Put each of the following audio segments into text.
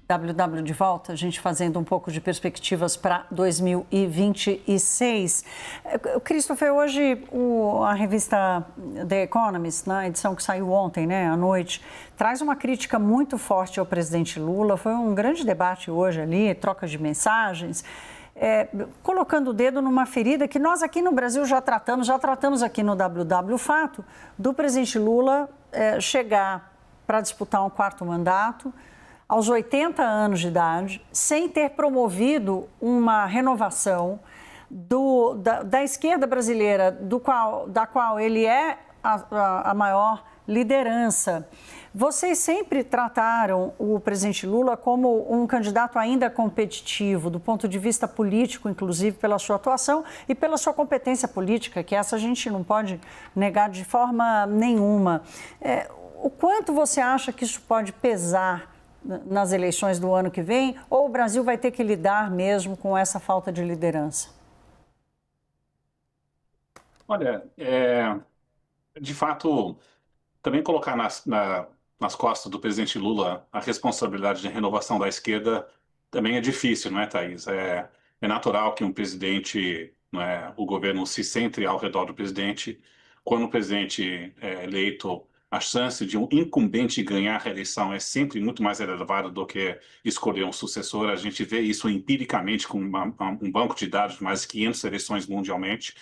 WW de volta, a gente fazendo um pouco de perspectivas para 2026. Christopher, hoje a revista The Economist, na edição que saiu ontem, né, à noite, traz uma crítica muito forte ao presidente Lula. Foi um grande debate hoje ali, troca de mensagens, colocando o dedo numa ferida que nós aqui no Brasil já tratamos aqui no WW, o fato do presidente Lula chegar para disputar um quarto mandato aos 80 anos de idade, sem ter promovido uma renovação da esquerda brasileira, da qual ele é a maior liderança. Vocês sempre trataram o presidente Lula como um candidato ainda competitivo, do ponto de vista político, inclusive pela sua atuação e pela sua competência política, que essa a gente não pode negar de forma nenhuma. O quanto você acha que isso pode pesar nas eleições do ano que vem, ou o Brasil vai ter que lidar mesmo com essa falta de liderança? Olha, de fato, também colocar nas costas do presidente Lula a responsabilidade de renovação da esquerda também é difícil, não é, Thaís? É natural que um presidente, não é, o governo se centre ao redor do presidente. Quando o presidente é eleito, a chance de um incumbente ganhar a reeleição é sempre muito mais elevada do que escolher um sucessor. A gente vê isso empiricamente com um banco de dados de mais de 500 eleições mundialmente.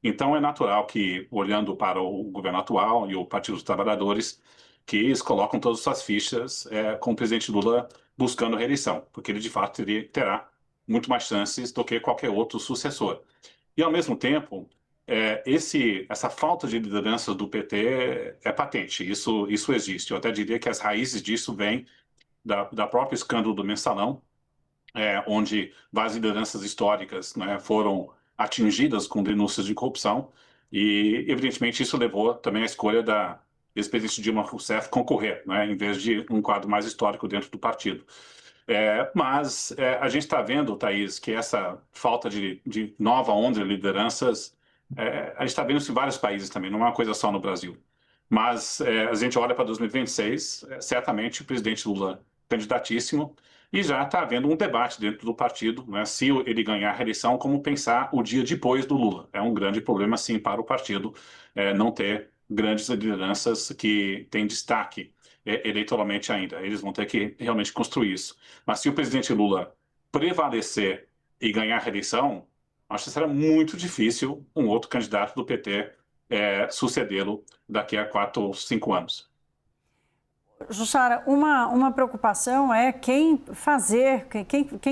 Então, é natural que, olhando para o governo atual e o Partido dos Trabalhadores, que eles colocam todas as suas fichas com o presidente Lula buscando a reeleição, porque ele, de fato, terá muito mais chances do que qualquer outro sucessor. E, ao mesmo tempo, essa falta de liderança do PT é patente, isso existe. Eu até diria que as raízes disso vêm da própria escândalo do Mensalão, onde várias lideranças históricas, né, foram atingidas com denúncias de corrupção e, evidentemente, isso levou também à escolha da ex-presidente Dilma Rousseff concorrer, né, em vez de um quadro mais histórico dentro do partido. Mas a gente está vendo, Thaís, que essa falta de nova onda de lideranças, a gente está vendo isso em vários países também, não é uma coisa só no Brasil. Mas a gente olha para 2026, certamente o presidente Lula candidatíssimo, e já está havendo um debate dentro do partido, né, se ele ganhar a reeleição, como pensar o dia depois do Lula. É um grande problema, sim, para o partido não ter grandes lideranças que têm destaque eleitoralmente ainda. Eles vão ter que realmente construir isso. Mas se o presidente Lula prevalecer e ganhar a reeleição, acho que será muito difícil um outro candidato do PT sucedê-lo daqui a 4 ou 5 anos. Jussara, uma preocupação é quem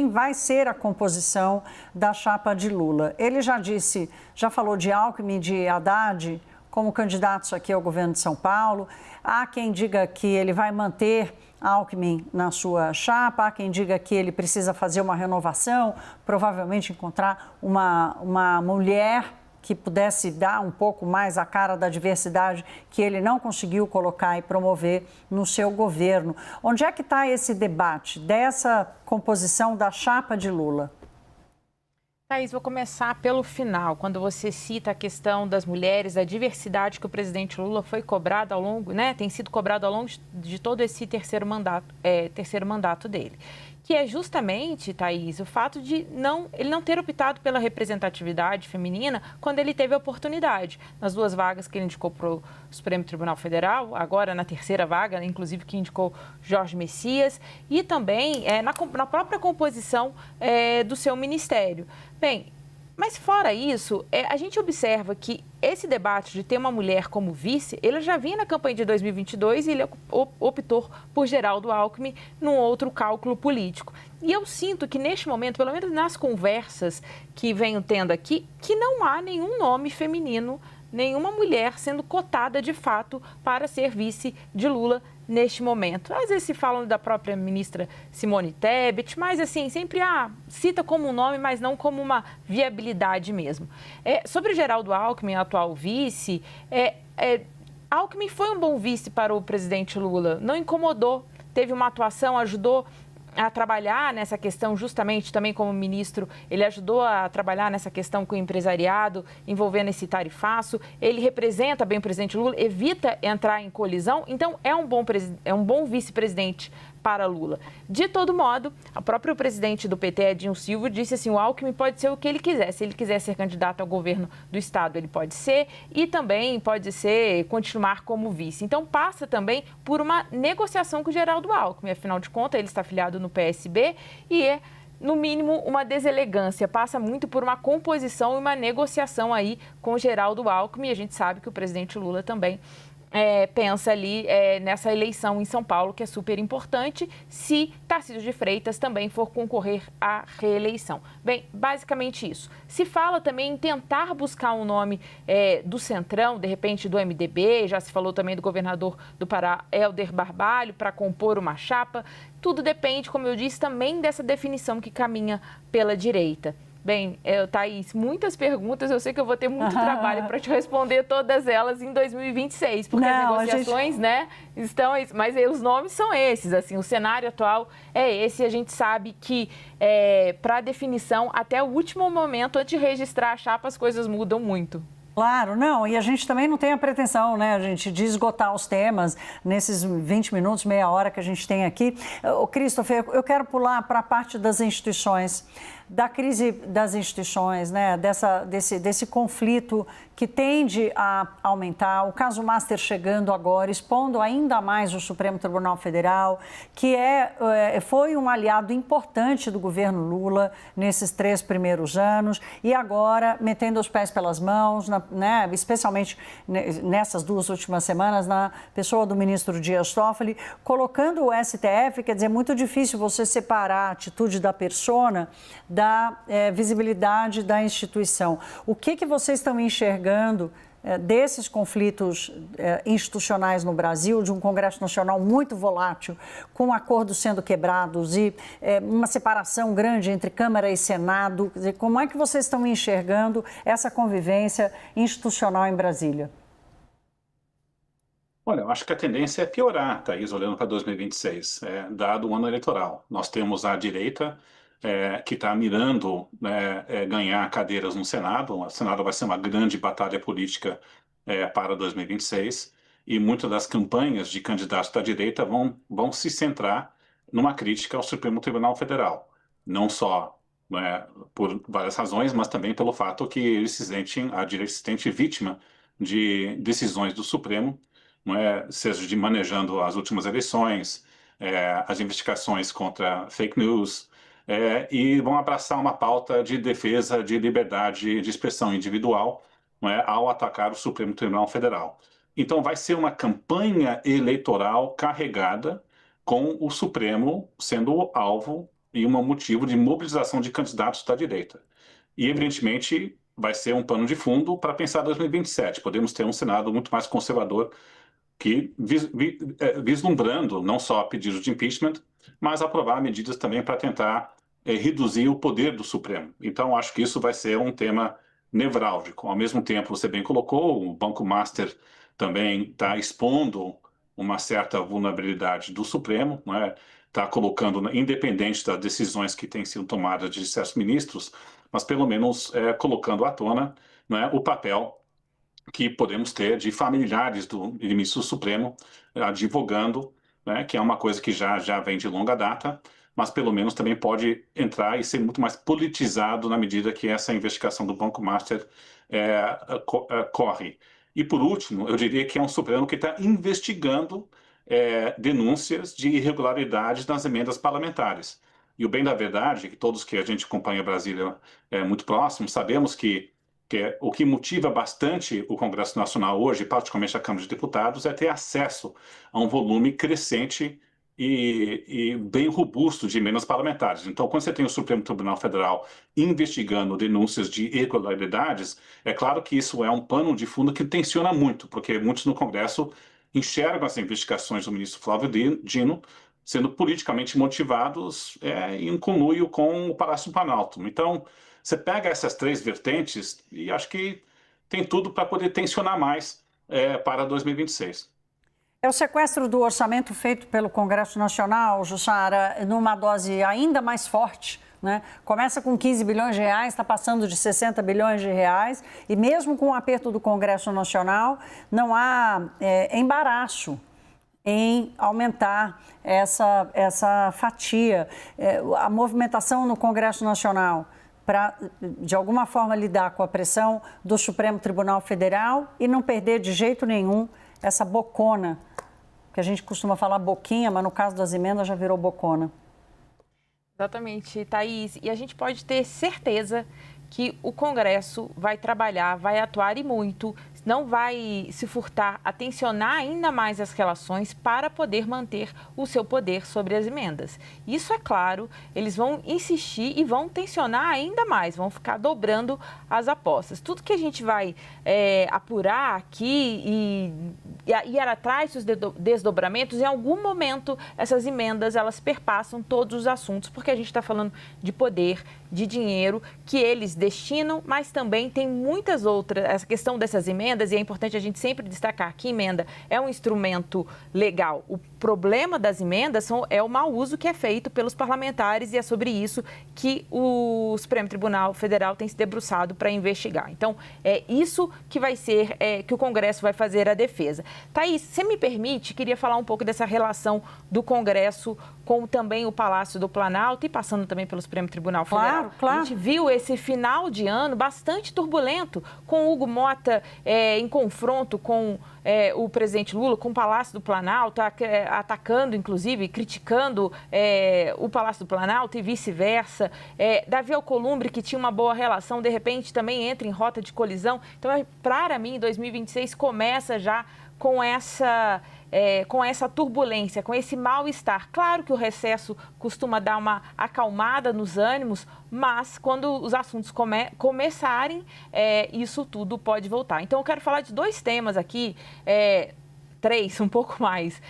vai ser a composição da chapa de Lula. Ele já falou de Alckmin, de Haddad como candidatos aqui ao governo de São Paulo. Há quem diga que ele vai manter Alckmin na sua chapa, há quem diga que ele precisa fazer uma renovação, provavelmente encontrar uma mulher que pudesse dar um pouco mais a cara da diversidade que ele não conseguiu colocar e promover no seu governo. Onde é que está esse debate dessa composição da chapa de Lula? Thaís, vou começar pelo final, quando você cita a questão das mulheres, da diversidade que o presidente Lula foi cobrado ao longo, né, tem sido cobrado ao longo de todo esse terceiro mandato dele. Que é justamente, Thaís, o fato de ele não ter optado pela representatividade feminina quando ele teve a oportunidade. Nas 2 vagas que ele indicou para o Supremo Tribunal Federal, agora na 3ª vaga, inclusive que indicou Jorge Messias, e também na própria composição do seu ministério. Bem, mas fora isso, a gente observa que esse debate de ter uma mulher como vice, ele já vinha na campanha de 2022 e ele optou por Geraldo Alckmin num outro cálculo político. E eu sinto que neste momento, pelo menos nas conversas que venho tendo aqui, que não há nenhum nome feminino, nenhuma mulher sendo cotada de fato para ser vice de Lula neste momento. Às vezes se falam da própria ministra Simone Tebet, mas assim, sempre cita como um nome, mas não como uma viabilidade mesmo. Sobre Geraldo Alckmin, atual vice, Alckmin foi um bom vice para o presidente Lula, não incomodou, teve uma atuação, ajudou a trabalhar nessa questão, justamente também como ministro, ele ajudou a trabalhar nessa questão com o empresariado, envolvendo esse tarifaço, ele representa bem o presidente Lula, evita entrar em colisão, então é um bom vice-presidente para Lula. De todo modo, o próprio presidente do PT, Edinho Silva, disse assim, o Alckmin pode ser o que ele quiser. Se ele quiser ser candidato ao governo do Estado, ele pode ser, e também pode ser continuar como vice. Então, passa também por uma negociação com o Geraldo Alckmin. Afinal de contas, ele está afiliado no PSB e é, no mínimo, uma deselegância. Passa muito por uma composição e uma negociação aí com o Geraldo Alckmin. E a gente sabe que o presidente Lula também pensa ali nessa eleição em São Paulo, que é super importante, se Tarcísio de Freitas também for concorrer à reeleição. Bem, basicamente isso. Se fala também em tentar buscar um nome do Centrão, de repente do MDB, já se falou também do governador do Pará, Helder Barbalho, para compor uma chapa. Tudo depende, como eu disse, também dessa definição que caminha pela direita. Bem, Thaís, muitas perguntas, eu sei que eu vou ter muito trabalho para te responder todas elas em 2026, porque as negociações, estão... Mas os nomes são esses, assim, o cenário atual é esse, e a gente sabe que para definição, até o último momento, antes de registrar a chapa, as coisas mudam muito. Claro, não, e a gente também não tem a pretensão, a gente, de esgotar os temas nesses 20 minutos, meia hora que a gente tem aqui. Christopher, eu quero pular para a parte das instituições, da crise das instituições, desse conflito que tende a aumentar, o caso Master chegando agora, expondo ainda mais o Supremo Tribunal Federal, que foi um aliado importante do governo Lula nesses 3 primeiros anos e agora metendo os pés pelas mãos, especialmente nessas 2 últimas semanas, na pessoa do ministro Dias Toffoli, colocando o STF, quer dizer, é muito difícil você separar a atitude da persona da visibilidade da instituição. O que vocês estão enxergando desses conflitos institucionais no Brasil, de um Congresso Nacional muito volátil, com acordos sendo quebrados e uma separação grande entre Câmara e Senado? Quer dizer, como é que vocês estão enxergando essa convivência institucional em Brasília? Olha, eu acho que a tendência é piorar, Thaís, olhando para 2026, dado o ano eleitoral. Nós temos a direita que está mirando ganhar cadeiras no Senado. O Senado vai ser uma grande batalha política para 2026 e muitas das campanhas de candidatos da direita vão se centrar numa crítica ao Supremo Tribunal Federal. Não só por várias razões, mas também pelo fato que a direita se sente vítima de decisões do Supremo, seja de manejando as últimas eleições, as investigações contra fake news, e vão abraçar uma pauta de defesa de liberdade de expressão individual ao atacar o Supremo Tribunal Federal. Então, vai ser uma campanha eleitoral carregada com o Supremo sendo alvo e um motivo de mobilização de candidatos da direita. E, evidentemente, vai ser um pano de fundo para pensar 2027. Podemos ter um Senado muito mais conservador que vislumbrando não só pedidos de impeachment, mas aprovar medidas também para tentar reduzir o poder do Supremo. Então, acho que isso vai ser um tema nevrálgico. Ao mesmo tempo, você bem colocou, o Banco Master também está expondo uma certa vulnerabilidade do Supremo, está colocando, independente das decisões que têm sido tomadas de certos ministros, mas pelo menos colocando à tona o papel que podemos ter de familiares do ministro Supremo advogando, que é uma coisa que já vem de longa data, mas pelo menos também pode entrar e ser muito mais politizado na medida que essa investigação do Banco Master corre. E por último, eu diria que é um Supremo que está investigando denúncias de irregularidades nas emendas parlamentares. E o bem da verdade, que todos que a gente acompanha Brasília muito próximo, sabemos que o que motiva bastante o Congresso Nacional hoje, particularmente a Câmara de Deputados, é ter acesso a um volume crescente e bem robusto de emendas parlamentares. Então, quando você tem o Supremo Tribunal Federal investigando denúncias de irregularidades, é claro que isso é um pano de fundo que tensiona muito, porque muitos no Congresso enxergam as investigações do ministro Flávio Dino sendo politicamente motivados em conluio com o Palácio do Planalto. Então, você pega essas 3 vertentes e acho que tem tudo para poder tensionar mais para 2026. É o sequestro do orçamento feito pelo Congresso Nacional, Jussara, numa dose ainda mais forte, Começa com 15 bilhões de reais, está passando de 60 bilhões de reais, e mesmo com o aperto do Congresso Nacional, não há embaraço em aumentar essa fatia. A movimentação no Congresso Nacional para, de alguma forma, lidar com a pressão do Supremo Tribunal Federal e não perder de jeito nenhum essa bocona, que a gente costuma falar boquinha, mas no caso das emendas já virou bocona. Exatamente, Thaís. E a gente pode ter certeza que o Congresso vai trabalhar, vai atuar e muito, não vai se furtar a tensionar ainda mais as relações para poder manter o seu poder sobre as emendas. Isso é claro, eles vão insistir e vão tensionar ainda mais, vão ficar dobrando as apostas. Tudo que a gente vai apurar aqui e ir atrás dos desdobramentos, em algum momento essas emendas elas perpassam todos os assuntos, porque a gente está falando de poder, de dinheiro que eles destinam, mas também tem muitas outras, essa questão dessas emendas, e é importante a gente sempre destacar que emenda é um instrumento legal. O problema das emendas é o mau uso que é feito pelos parlamentares e é sobre isso que o Supremo Tribunal Federal tem se debruçado para investigar. Então, é isso que vai ser, que o Congresso vai fazer a defesa. Thaís, você me permite, queria falar um pouco dessa relação do Congresso com também o Palácio do Planalto e passando também pelo Supremo Tribunal Federal. Claro. A gente viu esse final de ano bastante turbulento, com Hugo Mota em confronto com o presidente Lula, com o Palácio do Planalto, atacando, inclusive, criticando o Palácio do Planalto e vice-versa. Davi Alcolumbre, que tinha uma boa relação, de repente também entra em rota de colisão. Então, para mim, 2026 começa já com essa turbulência, com esse mal-estar. Claro que o recesso costuma dar uma acalmada nos ânimos, mas quando os assuntos começarem, isso tudo pode voltar. Então, eu quero falar de dois temas aqui, três, um pouco mais,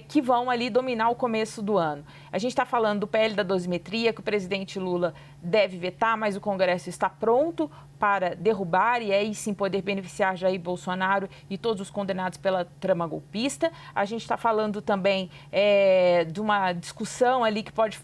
que vão ali dominar o começo do ano. A gente está falando do PL da dosimetria, que o presidente Lula deve vetar, mas o Congresso está pronto para derrubar e aí sim poder beneficiar Jair Bolsonaro e todos os condenados pela trama golpista. A gente está falando também de uma discussão ali que pode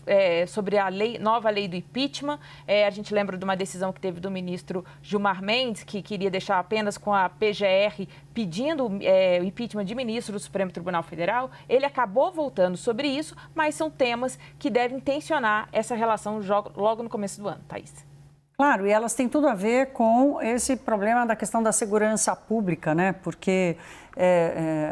sobre a nova lei do impeachment. A gente lembra de uma decisão que teve do ministro Gilmar Mendes, que queria deixar apenas com a PGR pedindo o impeachment de ministro do Supremo Tribunal Federal. Ele acabou voltando sobre isso, mas são temas que devem tensionar essa relação logo no começo do ano, Thaís. Claro, e elas têm tudo a ver com esse problema da questão da segurança pública, né? Porque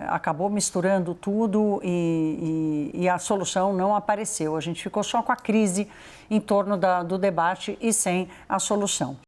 acabou misturando tudo e a solução não apareceu. A gente ficou só com a crise em torno do debate e sem a solução.